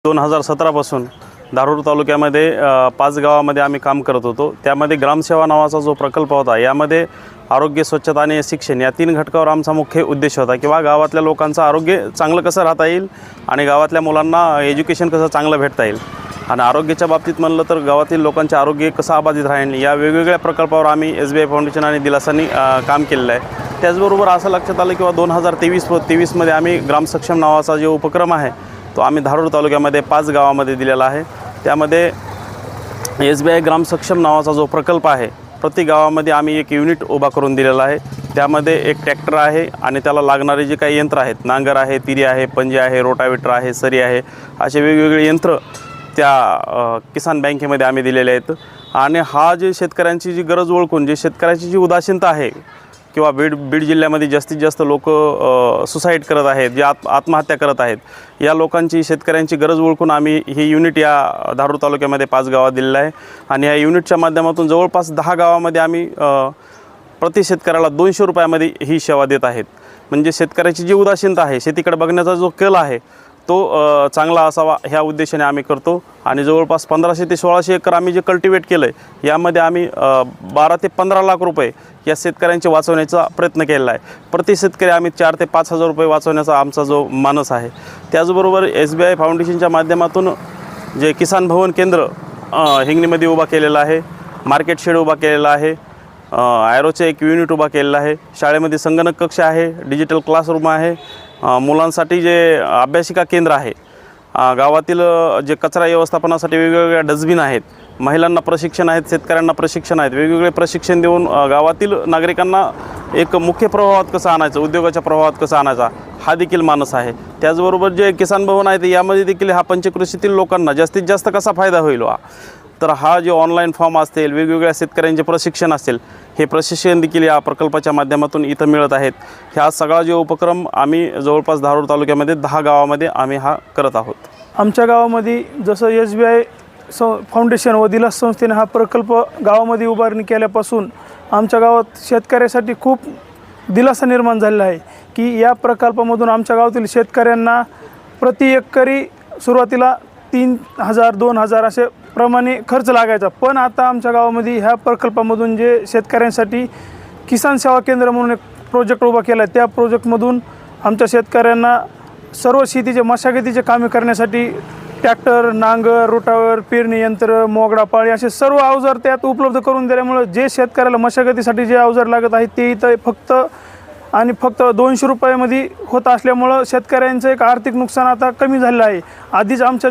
2017 पासून धारूर तालुक्यामध्ये 5 गावामध्ये आम्ही काम करत होतो। त्यामध्ये ग्रामसेवा नावाचा जो प्रकल्प होता, यामध्ये आरोग्य, स्वच्छता आणि शिक्षण या 3 घटकावर आमचा मुख्य उद्देश होता किंवा गावातल्या लोकांचं आरोग्य चांगलं कसं राहता येईल आणि गावातल्या मुलांना एज्युकेशन कसं चांगलं भेटता येईल आणि आरोग्याच्या बाबतीत म्हणलं तर गावातील लोकांचे आरोग्य कसं अबाधित राहील या वेगवेगळ्या प्रकल्पावर आम्ही SBI फाउंडेशन आणि दिलासानी काम केलेलं आहे। त्याचबरोबर असं लक्षात आलं की 2023 मध्ये आम्ही ग्राम सक्षम नावाचा जो उपक्रम आहे तो आम्ही धारूर तालुक्यामध्ये 5 गावामध्ये दिलेला आहे। त्यामध्ये SBI ग्राम सक्षम नावाचा जो प्रकल्प आहे, प्रति गावामध्ये आम्ही एक युनिट उभा करून दिलेला आहे। त्यामध्ये एक ट्रॅक्टर आहे आणि त्याला लागणारे जे काही यंत्र आहेत, नांगर आहे, तिरी आहे, पंजे आहे, रोटावेटर आहे, सरी आहे, असे वेगवेगळे यंत्र त्या किसान बँकेमध्ये आम्ही दिलेले आहेत। आणि हा जे शेतकऱ्यांची जी गरज ओळखून जे शेतकऱ्याची जी उदासीनता आहे किंवा बीड जिल्ह्यामध्ये जास्तीत जास्त लोक सुसाईड करत आहेत, जे आत्महत्या करत आहेत, या लोकांची शेतकऱ्यांची गरज ओळखून आम्ही ही युनिट या धारूर तालुक्यामध्ये 5 गावात दिलेलं आहे। आणि या युनिटच्या माध्यमातून जवळपास 10 गावामध्ये आम्ही प्रति शेतकऱ्याला 200 रुपयामध्ये ही सेवा देत आहेत। म्हणजे शेतकऱ्याची जी उदासीनता आहे, शेतीकडे बघण्याचा जो कल आहे तो चांगला असावा ह्या उद्देशाने आम्ही करतो। आणि जवळपास 1500 ते 1600 एकर आम्ही जे कल्टिवेट केलं आहे, यामध्ये आम्ही 12 ते 15 लाख रुपये या शेतकऱ्यांचे वाचवण्याचा प्रयत्न केलेला आहे। प्रति शेतकरी आम्ही 4 ते 5 हजार रुपये वाचवण्याचा आमचा जो मानस आहे। त्याचबरोबर SBI फाउंडेशनच्या माध्यमातून जे किसान भवन केंद्र हिंगणीमध्ये उभा केलेलं आहे, मार्केट शेड उभा केलेला आहे, ॲरोचे एक युनिट उभा केलेलं आहे, शाळेमध्ये संगणक कक्ष आहे, डिजिटल क्लासरूम आहे, मुलांसाठी जे अभ्यासिका केंद्र आहे, गावातील जे कचरा व्यवस्थापनासाठी वेगवेगळ्या डस्टबिन आहेत, महिलांना प्रशिक्षण आहेत, शेतकऱ्यांना प्रशिक्षण आहेत, वेगवेगळे प्रशिक्षण देऊन गावातील नागरिकांना एक मुख्य प्रवाहात कसं आणायचं, उद्योगाच्या प्रवाहात कसं आणायचा, हा देखील मानस आहे। त्याचबरोबर जे किसान भवन आहेत, यामध्ये देखील हा पंचकृषीतील लोकांना जास्तीत जास्त कसा फायदा होईल तर हा जे ऑनलाईन फॉर्म असतील, वेगवेगळ्या शेतकऱ्यांचे प्रशिक्षण असतील, हे प्रशिक्षण देखील या प्रकल्पाच्या माध्यमातून इथं मिळत आहेत। ह्या सगळा जो उपक्रम आम्ही जवळपास धारूर तालुक्यामध्ये 10 गावामध्ये आम्ही हा करत आहोत। आमच्या गावामध्ये जसं SBI फाउंडेशन व दिलास संस्थेने हा प्रकल्प गावामध्ये उभारणी केल्यापासून आमच्या गावात शेतकऱ्यासाठी खूप दिलासा निर्माण झालेला आहे की या प्रकल्पामधून आमच्या गावातील शेतकऱ्यांना प्रति एकरी सुरुवातीला 3000 2000 असे प्रमाणे खर्च लागायचा। पण आता आमच्या गावामध्ये ह्या प्रकल्पामधून जे शेतकऱ्यांसाठी किसान सेवा केंद्र म्हणून एक प्रोजेक्ट उभा केला आहे, त्या प्रोजेक्टमधून आमच्या शेतकऱ्यांना सर्व शेतीचे मशागतीचे कामे करण्यासाठी ट्रॅक्टर, नांगर, रोटावर, पेरणी यंत्र, मोगडा, पाळी असे सर्व अवजार त्यात उपलब्ध करून दिल्यामुळे जे शेतकऱ्याला मशागतीसाठी जे अवजार लागत आहेत ते इथं फक्त 200 रुपयामध्ये होत असल्यामुळं शेतकऱ्यांचं एक आर्थिक नुकसान आता कमी झालेलं आहे। आधीच आमच्या